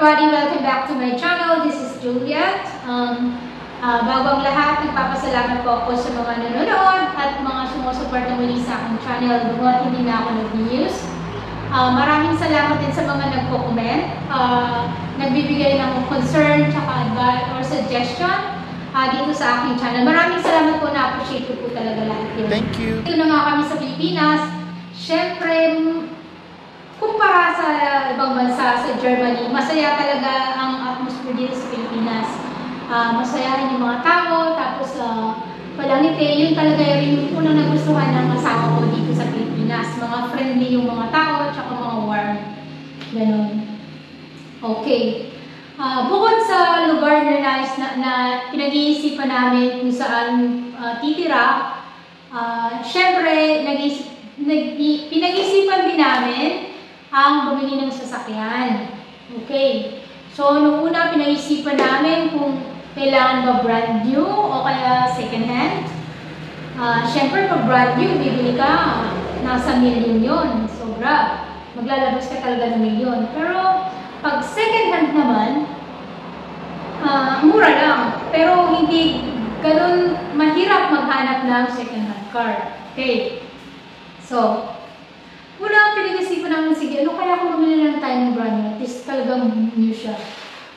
everybody! Welcome back to my channel. This is Juliet. Bago ang lahat, nagpapasalamat po ako sa mga nanonood at mga sumusuporta muli sa aking channel bukod hindi na ako nag-news. Maraming salamat din sa mga nagko-comment, nagbibigay ng concern, tsaka advice or suggestion dito sa aking channel. Maraming salamat po, na-appreciate ko po talaga lahat yun. Thank you. Ito na nga kami sa Pilipinas. Siyempre, kumpara sa ibang bansa, sa Germany, masaya talaga ang atmosphere dito sa Pilipinas. Masayahin yung mga tao, tapos palangiti, yun talaga rin yung unang nagustuhan ng asawa ko dito sa Pilipinas. Mga friendly yung mga tao, tsaka mga warm. Ganun. Okay. Bukod sa lugar na nice na pinag-iisipan namin kung saan titira, syempre, pinag-iisipan din namin ang bumili ng sasakyan. Okay. So, nung una, pinag-isipan namin kung kailangan ba brand new o kaya second hand. Siyempre, pag brand new, bibili ka, nasa milyon yun. Sobra. Maglalabas ka talaga ng milyon. Pero, pag second hand naman, mura lang. Pero, hindi ganun mahirap maghanap ng second hand car. Okay. So, una, pinag-isipan namin, sige, ano kaya kung bumili lang tayo ng brand new? At least talagang new siya.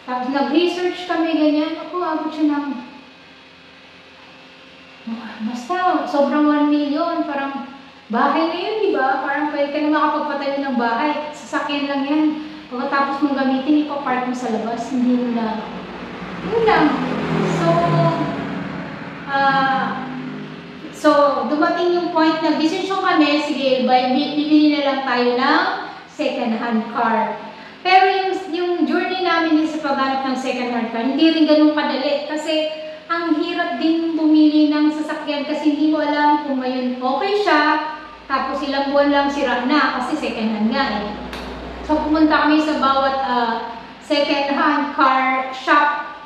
Tapos nag-research kami, ganyan. Ako, abot siya ng basta, sobrang 1 million. Parang bahay na yun, di ba? Parang pwede ka na makapagpatayo ng bahay. Sasakyan lang yan. Pagkatapos mong gamitin, ipapark mo sa labas. Hindi mo na. Yun lang. So, dumating yung point na decision kami, sige, bibili na lang tayo ng second-hand car. Pero yung journey namin sa paghanap ng second-hand car, hindi rin ganun kadali. Kasi ang hirap din bumili ng sasakyan kasi hindi mo alam kung ngayon okay siya, tapos ilang buwan lang sira na kasi second-hand nga eh. So, pumunta kami sa bawat second-hand car shop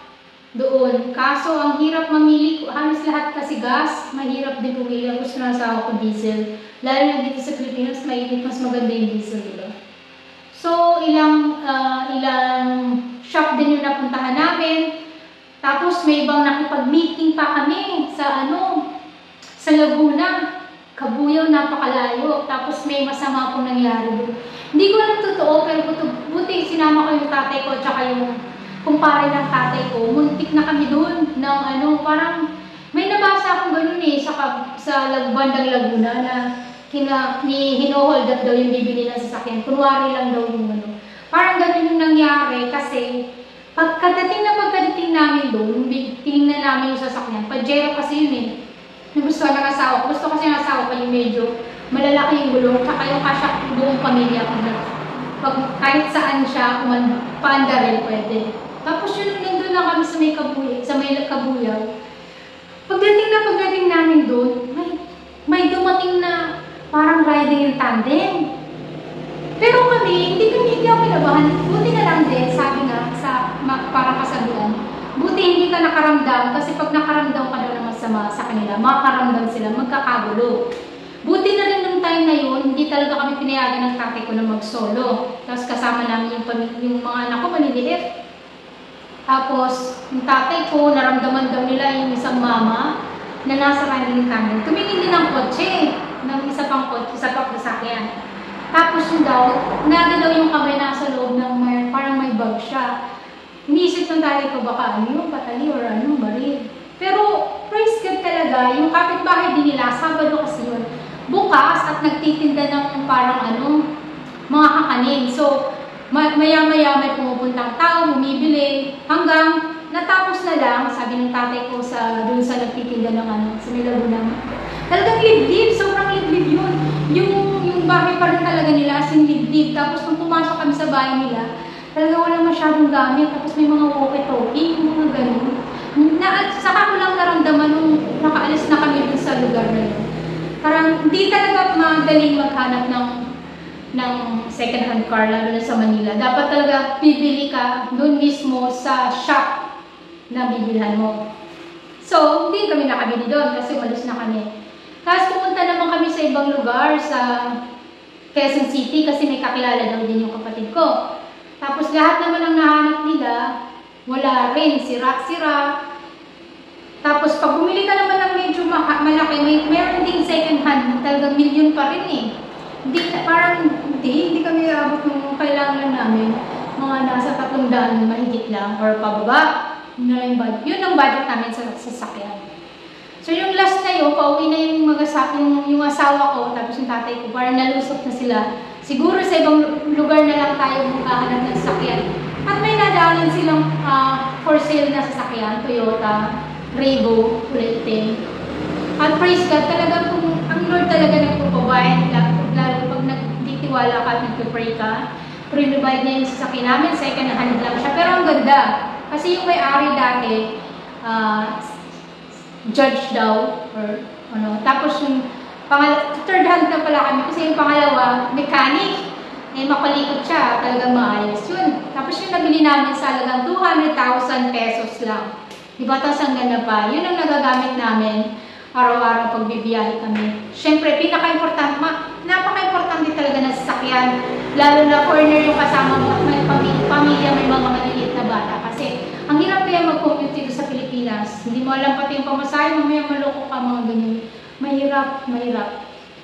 doon. Kaso, ang hirap mamili. Halos lahat kasi gas. Mahirap din pumili. Gusto na asawa ko diesel. Lalo na dito sa Pilipinas, mas maganda yung diesel, diba? So, ilang shop din yung napuntahan namin. Tapos, may ibang nakipag-meeting pa kami sa Laguna. Kabuyaw, napakalayo. Tapos, may masama pong nangyari doon. Hindi ko alam totoo, pero buti sinama ko yung tatay ko, tsaka yung kumpare ng tatay ko, muntik na kami doon ng parang may nabasa akong ganun eh sa bandang Laguna na hinohold up daw yung bibili ng sasakyan. Kunwari lang daw yung parang ganun yung nangyari kasi pagkadating namin doon, tinignan namin yung sasakyan. Pajero kasi yun eh. Nagustuhan ng asawa ko. Gusto kasi ng asawa ko yung medyo malalaki yung gulong, tsaka yung kasya buong pamilya ko na. Kahit saan siya, kung paanda rin pwede. Tapos yun, nandun lang kami sa may kabuyaw. Pagdating namin doon, may dumating na parang riding yung tandem. Pero kami, hindi ako kinabahan. Buti na lang din, sabi nga, parang kasabihan, buti hindi ka nakaramdam, kasi pag nakaramdam ka daw naman sa kanila, makakaramdam sila, magkakagulo. Buti na rin nung time na yun, hindi talaga kami pinayagan ng tatay ko na mag-solo. Tapos kasama namin yung mga anak ko, maliliit. Tapos, yung tatay ko, naramdaman daw nila yung isang mama na nasa riding tandem. Tumingin din ng kotse, ng isa pang sasakyan. Tapos yun daw, naga daw yung kamay nasa loob ng parang may bag siya. Iniisip ng tatay ko, baka yung patali or baril. Pero, praise God talaga, yung kapitbahay din nila, Sabado kasi yun, bukas at nagtitinda ng parang mga kakanin. So, maya-maya may pumupuntang tao, bumibili, hanggang natapos na lang, sabi ng tatay ko dun sa nagtitinda ng sa Laguna. Talagang liblib, sobrang liblib yun. Yung bahay pa rin talaga nila, as in liblib. Tapos kung pumasok kami sa bahay nila, talaga walang masyadong gamit. Tapos may mga walkie-talkie, mga ganun. Saka ko lang naramdaman nung nakaalis na kami dun sa lugar na yun. Parang hindi talaga magaling maghanap ng second-hand car, lalo na sa Manila. Dapat talaga bibili ka doon mismo sa shop na bibilhan mo. So, hindi kami nakabili doon kasi umalis na kami. Tapos pumunta naman kami sa ibang lugar, sa Quezon City, kasi may kakilala daw din yung kapatid ko. Tapos Tapos lahat naman ang nahanap nila, wala rin, sira-sira. Tapos pag bumili ka naman ng medyo malaki, meron ding second hand, talagang milyon pa rin eh. Hindi kami abot ng kailangan namin. Mga nasa 300 mahigit lang or pababa. Yun ang budget namin sa sasakyan. So yung last na yun, pauwi na yung asawa ko, tapos yung tatay ko, parang nalusot na sila. Siguro sa ibang lugar na lang tayo maghahanap ng sasakyan. At may nadaanan silang for sale na sasakyan, Toyota, Revo, kulay itim. At praise God, talaga kung ang Lord talaga nagpo-provide, lalo pag nagtitiwala ka at nagpe-pray ka, pre-provide niya yung sasakyan namin, second hand lang siya. Pero ang ganda, kasi yung may-ari dati, judge daw, or ano, tapos yung third hand na pala kami, kasi yung pangalawa, mechanic, mapalikot siya, talagang maayos yun. Tapos yung nabili namin sa halagang 200,000 pesos lang. Diba, tapos ang ganda pa, yun ang nagagamit namin araw-araw pag bibiyahe kami. Siyempre, napaka-importante talaga ng sasakyan, lalo na corner yung kasama mo at may pamilya, may mga maliliit na bata. Kasi, ang hirap kaya mag-commute dito sa Pilipinas. Hindi mo alam pati yung pamasahe, mamaya maloko ka, mga ganyan. Mahirap.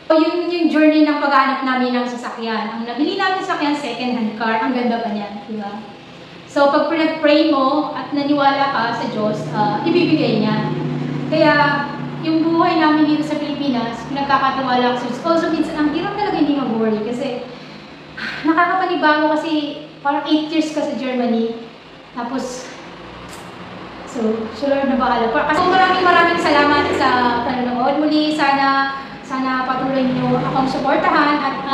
So, yun yung journey ng paghanap namin ng sasakyan. Ang nabili namin sasakyan, second-hand car, ang ganda pa niyan, di ba? So, pag pinag-pray mo at naniwala ka sa Diyos, ibibigay niya. Kaya, yung buhay namin dito sa Pilipinas, pinagkakatiwala ko sa Diyos. Also, minsan, ang hirap talaga hindi mag-worry kasi nakakapanibago kasi parang 8 years ka sa Germany. Tapos, so Lord na bahala. Kasi maraming salamat sa panonood. Muli, sana patuloy niyo akong suportahan at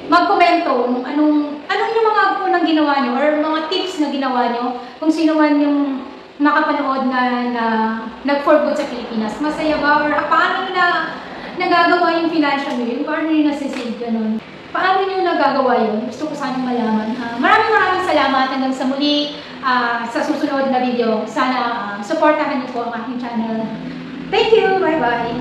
mag-komento kung anong yung mga unang ginawa niyo or mga tips na ginawa niyo kung sino man yung nakapanood na nag-for good sa Pilipinas. Masaya ba? Or paano nyo nagagawa yung financial nyo? Paano nyo nasisave ganun? Paano nyo nagagawa yun? Gusto ko sanang malaman. Maraming salamat hanggang sa muli sa susunod na video. Sana supportahan niyo po ang aking channel. Thank you! Bye-bye!